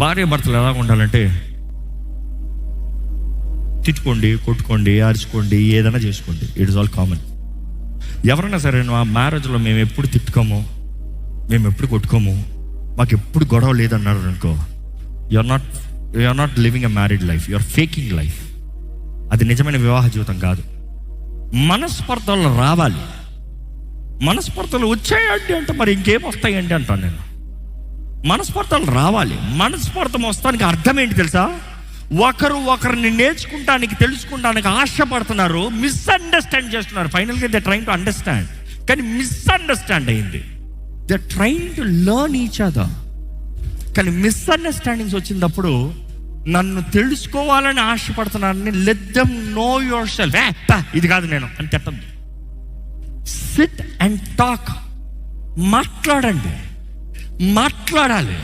భార్య భర్తలు ఎలా ఉండాలంటే తిట్టుకోండి, కొట్టుకోండి, అరుచుకోండి, ఏదైనా చేసుకోండి, ఇట్ ఇస్ ఆల్ కామన్. ఎవరైనా సరే మా మ్యారేజ్లో మేము ఎప్పుడు తిట్టుకోము, మేము ఎప్పుడు కొట్టుకోము, మాకు ఎప్పుడు గొడవ లేదన్నారు అనుకో, you are not living a married life, you are faking life. అది నిజమైన వివాహ జీవితం కాదు. మనస్పర్ధలు రావాలి. మనస్పర్ధలు వచ్చాయండి అంటే మరి ఇంకేం వస్తాయండి అంటాను నేను. మనస్పర్ధలు రావాలి. మనస్పర్ధం వస్తానికి అర్థం ఏంటి తెలుసా? ఒకరిని నేర్చుకుంటానికి, తెలుసుకుంటానికి ఆశపడుతున్నారు, మిస్అండర్స్టాండ్ చేస్తున్నారు. ఫైనల్గా దే ట్రైంగ్ టు అండర్స్టాండ్, కానీ మిస్అండర్స్టాండ్ అయింది. They trying to learn each other, కానీ మిస్అండర్స్టాండింగ్స్ వచ్చినప్పుడు నన్ను తెలుసుకోవాలని ఆశపడుతున్నారని let them know yourself. ఇది కాదు నేను అని చెప్పండి. Sit and talk. మాట్లాడండి, మాట్లాడాలి.